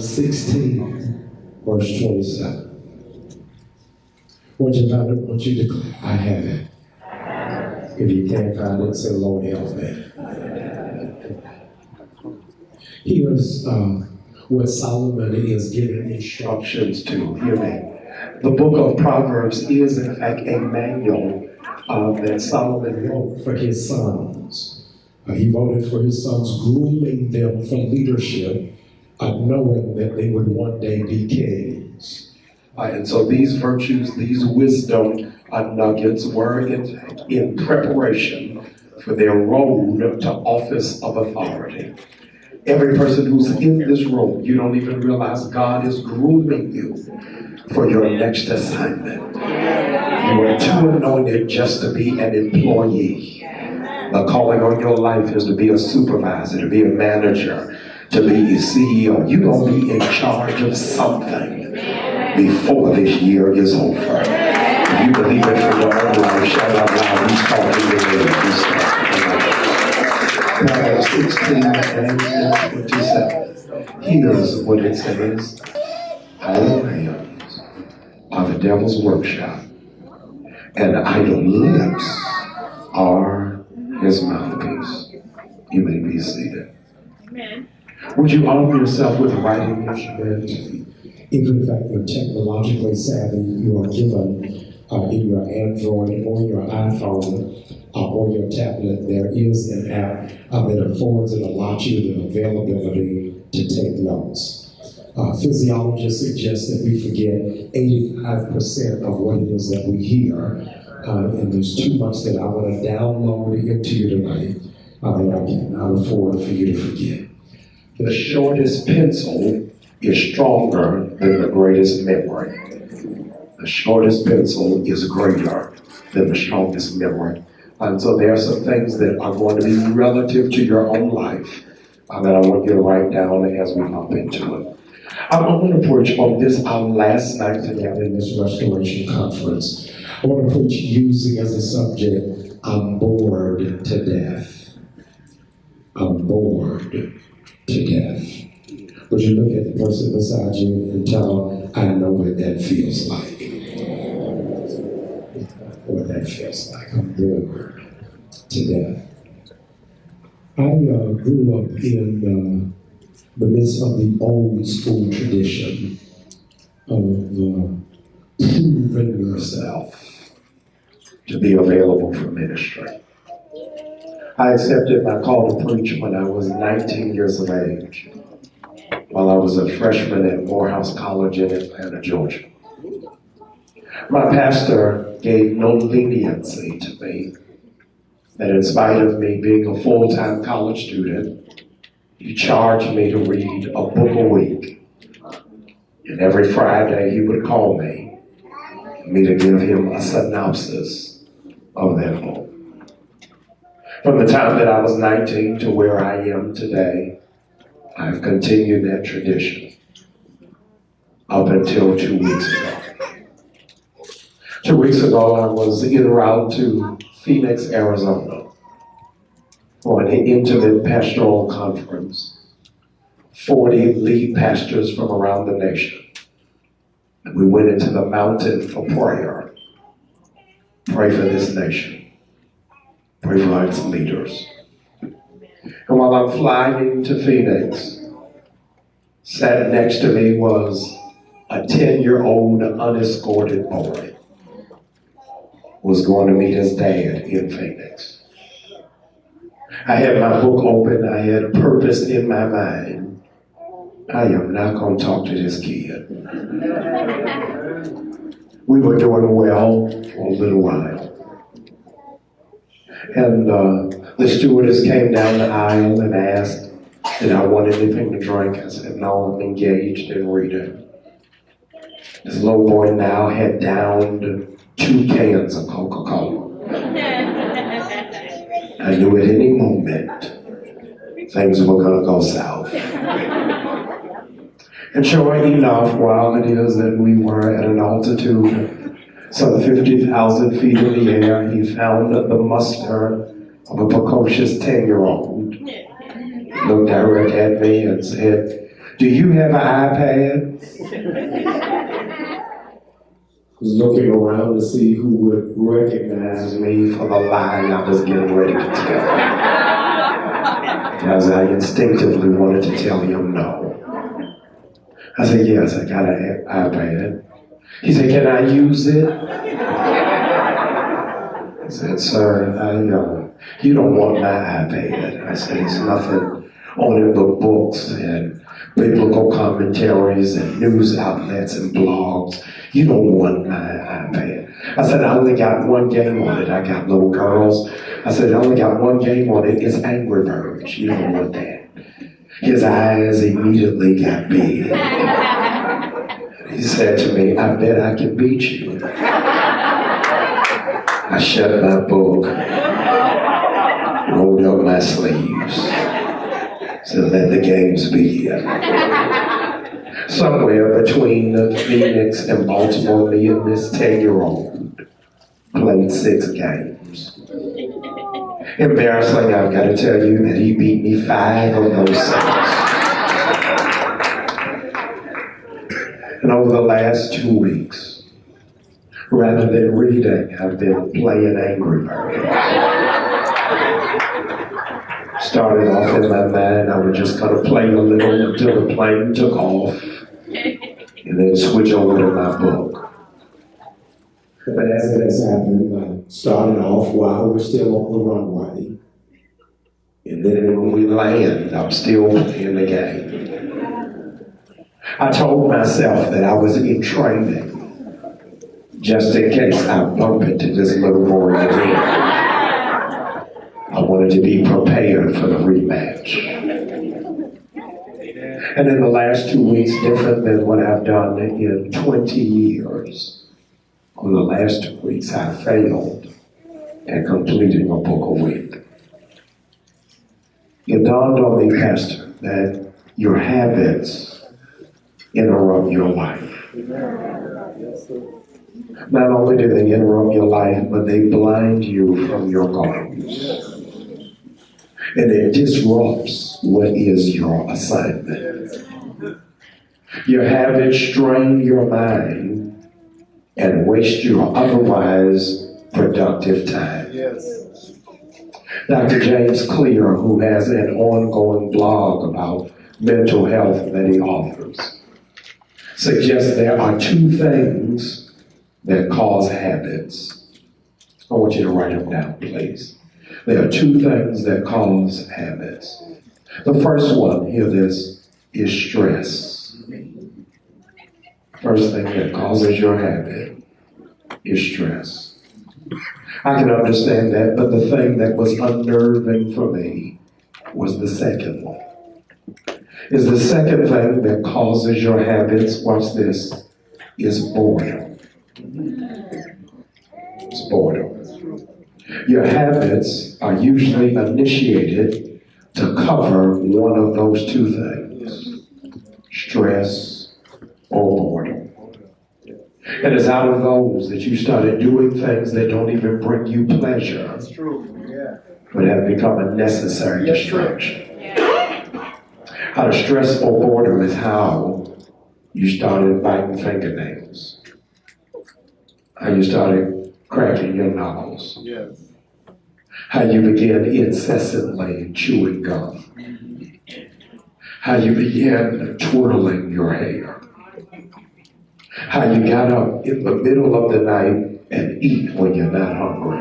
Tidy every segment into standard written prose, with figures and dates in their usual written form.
16, verse 27. Once you find it, once you declare, I have it. If you can't find it, say, Lord, help me. Here's what Solomon is giving instructions to. Hear me. The book of Proverbs is, in fact, a manual that Solomon wrote for his sons. He wrote it for his sons, grooming them for leadership, knowing that they would one day be kings. And so these virtues, these wisdom nuggets were in preparation for their road to office of authority. Every person who's in this room, you don't even realize God is grooming you for your next assignment. You are too anointed just to be an employee. The calling on your life is to be a supervisor, to be a manager, to be a CEO. You're going to be in charge of something before this year is over. If you believe it for your own life, shout out loud, he's talking to me. Proverbs 16 and 27. Here's what it says. Idle hands are the devil's workshop, and idle lips are his mouthpiece. You may be seated. Amen. Would you arm yourself with writing instruments? If in fact you're technologically savvy, you are given in your Android or your iPhone or your tablet, there is an app that affords and allows you the availability to take notes. Physiologists suggest that we forget 85% of what it is that we hear, and there's too much that I want to download into you tonight that I cannot afford for you to forget. The shortest pencil is stronger than the greatest memory. The shortest pencil is greater than the strongest memory. And so there are some things that are going to be relative to your own life that I want you to write down as we hop into it. I'm going to preach on this, our last night together in this restoration conference. I want to preach using as a subject, I'm bored to death. I'm bored to death. Would you look at the person beside you and tell them, I know what that feels like. What that feels like. I'm bored to death. I grew up in the midst of the old school tradition of proving yourself to be available for ministry. I accepted my call to preach when I was 19 years of age, while I was a freshman at Morehouse College in Atlanta, Georgia. My pastor gave no leniency to me, that in spite of me being a full-time college student, he charged me to read a book a week. And every Friday he would call me to give him a synopsis of that book. From the time that I was 19 to where I am today, I've continued that tradition up until 2 weeks ago. 2 weeks ago, I was en route to Phoenix, Arizona for an intimate pastoral conference. 40 lead pastors from around the nation. And we went into the mountain for prayer. Pray for this nation. Pray for its leaders. And while I'm flying to Phoenix, sat next to me was a 10-year-old unescorted boy who was going to meet his dad in Phoenix. I had my book open. I had purpose in my mind. I am not going to talk to this kid. We were doing well for a little while. And the stewardess came down the aisle and asked, did I want anything to drink? I said, no, I'm engaged in reading. This little boy now had downed 2 cans of Coca-Cola. I knew at any moment things were going to go south. And sure enough, while it is that we were at an altitude some 50,000 feet in the air, he found the muster of a precocious 10-year-old. Looked direct at me and said, Do you have an iPad? Was looking around to see who would recognize me for the lie I was getting ready to tell. Because I instinctively wanted to tell him no. I said, yes, I got an iPad. He said, can I use it? I said, sir, you don't want my iPad. I said, it's nothing on the books and biblical commentaries and news outlets and blogs. You don't want my iPad. I said, I only got one game on it. I got little girls. I said, I only got one game on it. It's Angry Birds. You don't want that. His eyes immediately got big. He said to me, I bet I can beat you. I shut my book, rolled up my sleeves, said, let the games begin. Somewhere between Phoenix and Baltimore, me and this 10-year-old played 6 games. Embarrassing, I've got to tell you that he beat me 5 of those 6. And over the last 2 weeks, rather than reading, I've been playing Angry Birds. Started off in my mind, I was just going to play a little until the plane took off, and then switch over to my book. But as it has happened, I started off while we're still on the runway. And then when we land, I'm still playing the game. I told myself that I was in training, just in case I bump into this little boy again. I wanted to be prepared for the rematch. And in the last 2 weeks, different than what I've done in 20 years, over the last 2 weeks, I failed at completing a book a week. It dawned on me, Pastor, that your habits interrupt your life. Not only do they interrupt your life, but they blind you from your goals. And it disrupts what is your assignment. Your habits strain your mind and waste your otherwise productive time. Dr. James Clear, who has an ongoing blog about mental health that he authors, suggests there are 2 things that cause habits. I want you to write them down, please. There are 2 things that cause habits. The first one, hear this, is stress. First thing that causes your habit is stress. I can understand that, but the thing that was unnerving for me was the second one. Is the second thing that causes your habits, watch this, is boredom. It's boredom. Your habits are usually initiated to cover one of those 2 things, stress or boredom. And it's out of those that you started doing things that don't even bring you pleasure. That's true. Yeah. But have become a necessary distraction. Out of stress or boredom is how you started biting fingernails. How you started cracking your knuckles. Yes. How you began incessantly chewing gum. How you began twirling your hair. How you got up in the middle of the night and eat when you're not hungry.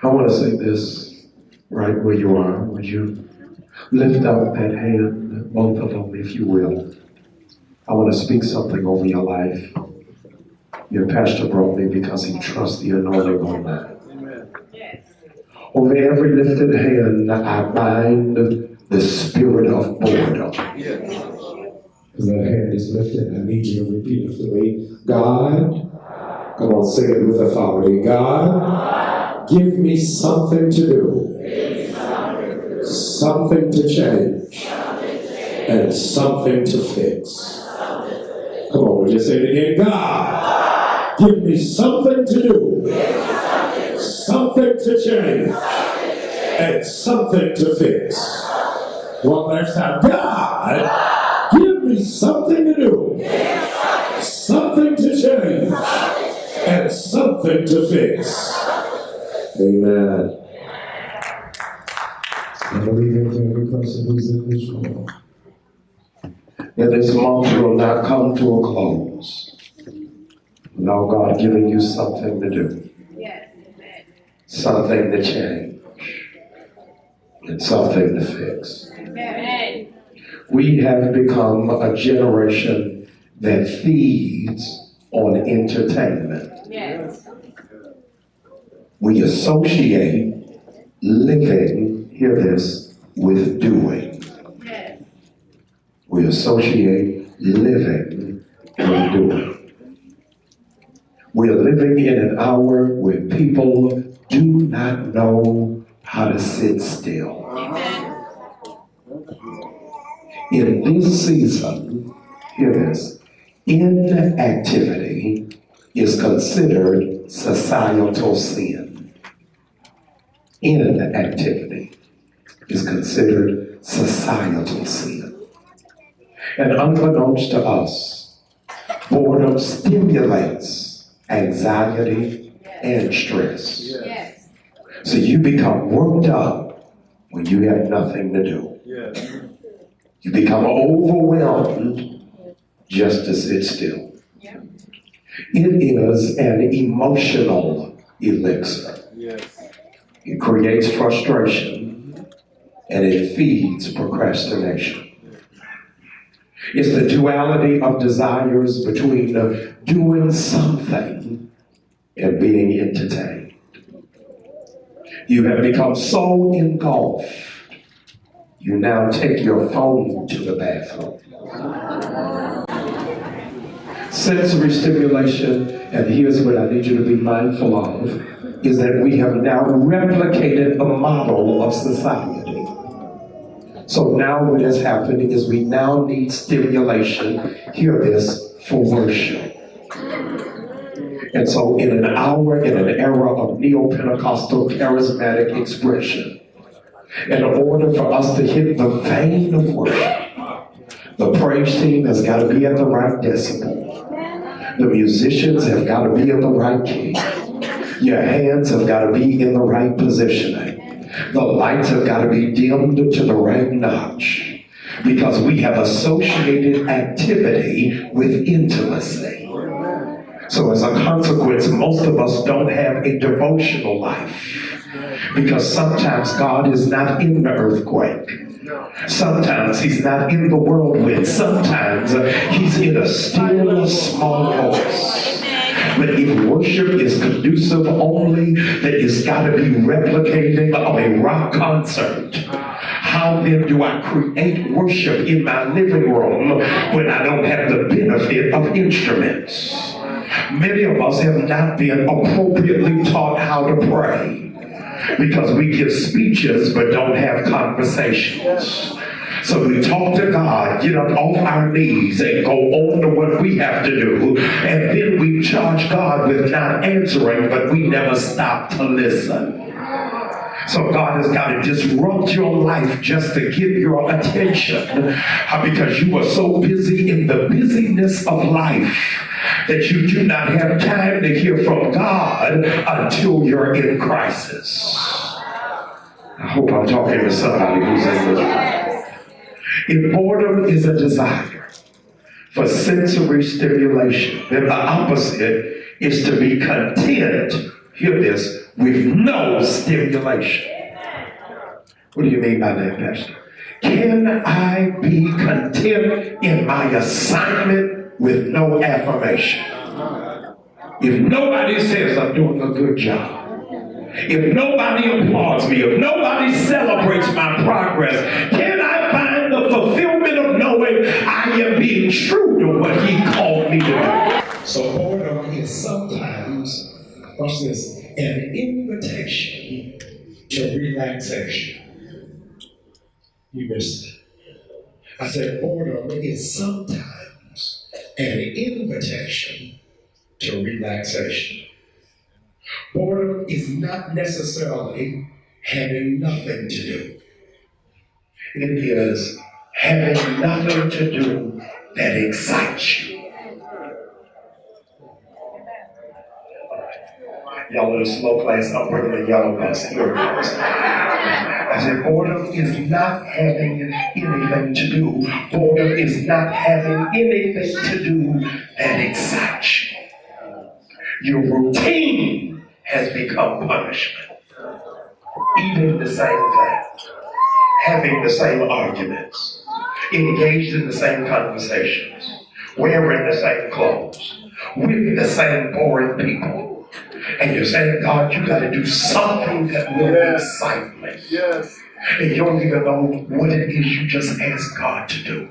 I want to say this right where you are. Would you lift up that hand, both of them, if you will. I want to speak something over your life. Your pastor brought me because he trusts the anointing on that. Over every lifted hand, I bind the spirit of boredom. As that hand is lifted, I need you to repeat it for me. God, come on, say it with authority. God, give me something to do, something to change, and something to fix. Come on, would you say it again? God, give me something to do, something to change, and something to fix. One last time. God, give me something to do, something to change, and something to fix. Amen. I believe for every person who's in this room that this month will not come to a close without God giving you something to do, something to change, and something to fix. Amen. We have become a generation that feeds on entertainment. Yes. We associate living, hear this, with doing. Yes. We associate living with doing. We are living in an hour where people do not know how to sit still. Amen. In this season, hear this, inactivity is considered societal sin. Inactivity is considered societal sin. And unbeknownst to us, boredom stimulates anxiety and stress. Yes. So you become worked up when you have nothing to do. Yes. You become overwhelmed just to sit still. Yeah. It is an emotional elixir. Yes. It creates frustration and it feeds procrastination. It's the duality of desires between doing something and being entertained. You have become so engulfed, you now take your phone to the bathroom. Sensory stimulation, and here's what I need you to be mindful of, is that we have now replicated the model of society. So now what has happened is we now need stimulation, hear this, for worship. And so in an hour, in an era of neo-Pentecostal charismatic expression, in order for us to hit the vein of worship, the praise team has got to be at the right decibel. The musicians have got to be in the right key. Your hands have got to be in the right positioning. The lights have got to be dimmed to the right notch. Because we have associated activity with intimacy. So as a consequence, most of us don't have a devotional life. Because sometimes God is not in the earthquake. Sometimes he's not in the whirlwind. Sometimes he's in a still, small voice. But if worship is conducive only, that it's got to be replicating of a rock concert. How then do I create worship in my living room when I don't have the benefit of instruments? Many of us have not been appropriately taught how to pray because we give speeches but don't have conversations. So we talk to God, get up off our knees and go on to what we have to do. And then we charge God with not answering, but we never stop to listen. So God has got to disrupt your life just to get your attention because you are so busy in the busyness of life that you do not have time to hear from God until you're in crisis. I hope I'm talking to somebody who's in this room. If boredom is a desire for sensory stimulation, then the opposite is to be content, hear this, with no stimulation. What do you mean by that, Pastor? Can I be content in my assignment with no affirmation? If nobody says I'm doing a good job, if nobody applauds me, if nobody celebrates my progress, can I find the fulfillment of knowing I am being true to what he called me to do? So boredom is sometimes, watch this, an invitation to relaxation. You missed it. I said boredom is sometimes an invitation to relaxation. Boredom is not necessarily having nothing to do. It is having nothing to do that excites you. Y'all in the slow class, I'm bringing the yellow bus. Here it goes. I said, boredom is not having anything to do. Boredom is not having anything to do that excites you. Your routine has become punishment. Eating the same thing, having the same arguments, engaged in the same conversations, wearing the same clothes, with the same boring people. And you're saying, God, you got to do something that will excite me. Yes. And you don't even know what it is you just asked God to do.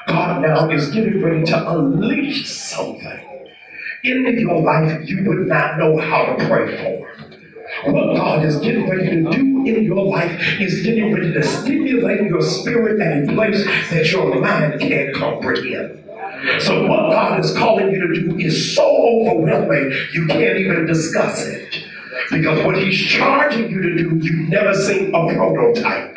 God now is getting ready to unleash something into your life you would not know how to pray for. What God is getting ready to do in your life is getting ready to stimulate your spirit at a place that your mind can't comprehend. So what God is calling you to do is so overwhelming you can't even discuss it. Because what He's charging you to do, you've never seen a prototype.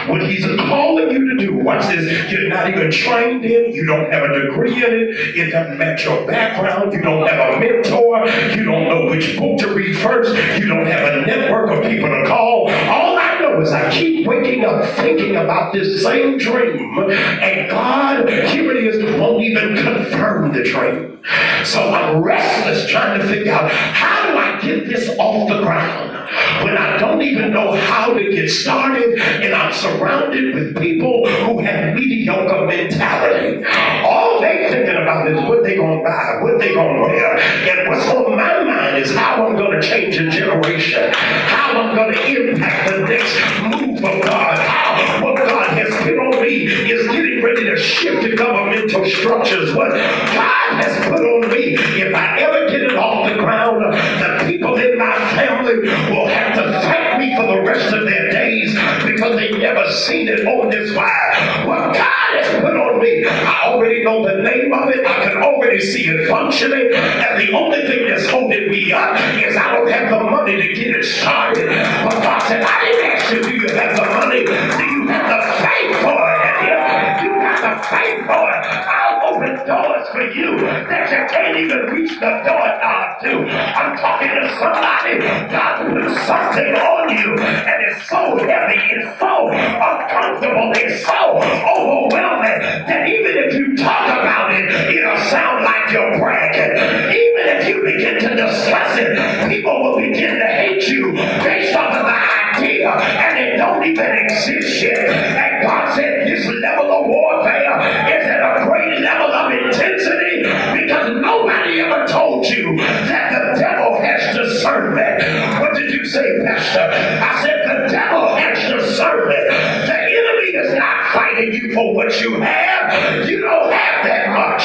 What He's calling you to do, watch this, you're not even trained in, you don't have a degree in it doesn't match your background, you don't have a mentor, you don't know which book to read first, you don't have a network of people to call. All I know is I keep waking up thinking about this same dream, and God, here it is, won't even confirm the dream. So I'm restless trying to figure out, how do I get this off the ground when I don't even know how to get started, and I'm surrounded with people who have mediocre mentality. All they thinking about is what they gonna buy, what they gonna wear, and what's on my mind is how I'm gonna change a generation, how I'm gonna impact the next move of God, how what God has put on me is getting ready to shift the governmental structures. What God has put on me, if I ever get it off the ground, the people in my family will have to thank me for the rest of their days because they never seen it on this wide. What God has put on me, I already know the name of it, I can already see it functioning, and the only thing that's holding me up is I don't have the money to get it started. But God said, I didn't ask you, do you have the money? Do you have the faith for it? And if you got the faith for it, I'll open doors for you that you can't even reach the doorknob to. I'm talking to somebody. God put something on you, and it's so heavy, it's so uncomfortable, it's so overwhelming that even if you talk about it, it'll sound like you're bragging. Even if you begin to discuss it, people will begin to hate you based off of the idea, and it don't even exist yet. And God said this level of warfare is at a great level of intensity because nobody ever told you that the devil has discernment. What did you say, Pastor? I said the devil has discernment. The enemy is not fighting you for what you have. You don't have that much.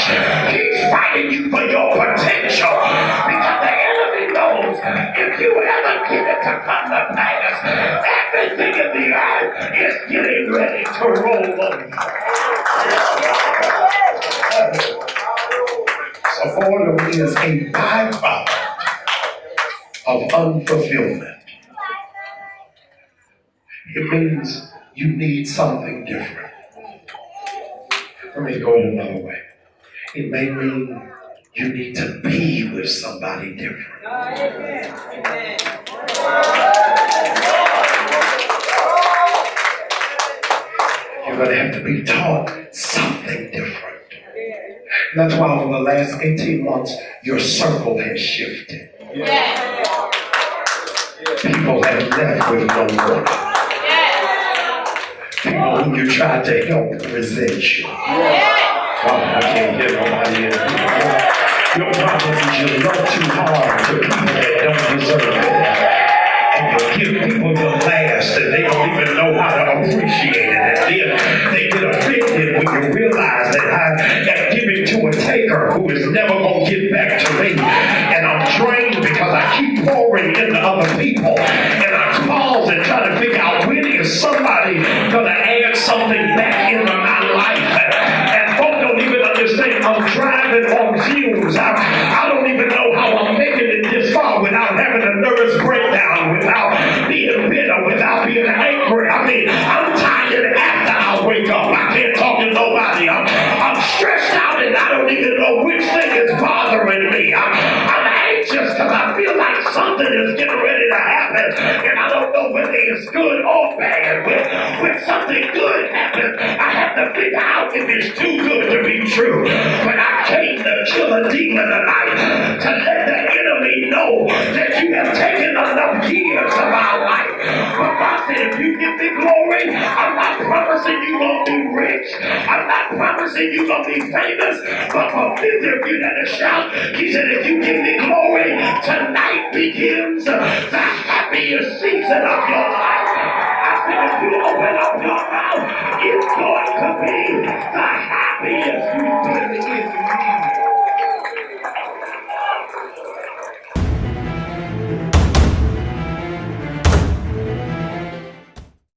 He's fighting you for your potential because the enemy knows if you ever get it to come to pass, everything in the earth is getting ready to roll over. So boredom is a byproduct of unfulfillment. It means you need something different. Let me go it another way. It may mean you need to be with somebody different. You're going to have to be taught something different. That's why over the last 18 months, your circle has shifted. People have left with no warning. People who you tried to help resent you. I can't hear nobody in here. Your problem is you love too hard to people that don't deserve it. And you give people your last and they don't even know how to appreciate it. And then they get offended when you realize that I am giving to a taker who is never going to get back to me. And I'm drained because I keep pouring into other people. And I pause and try to figure out when is somebody going to add something back into my life. And folks don't even understand I'm driving on fumes. I don't even know how I'm making it this far without having a nervous breakdown, without being bitter, without being angry. I mean, I'm tired after something is getting ready to happen, and I don't know whether it's good or bad. When something good happens, I have to figure out if it's too good to be true. But I came to kill a demon tonight, to let the enemy know that you have taken enough years of our life. But God said, if you give me glory, I'm not promising you're going to be rich. I'm not promising you're going to be famous. But for 50 of you that are shout, he said, if you give me glory, tonight begins the happiest season of your life. I said, if you open up your mouth, it's going to be the happiest you've been in years.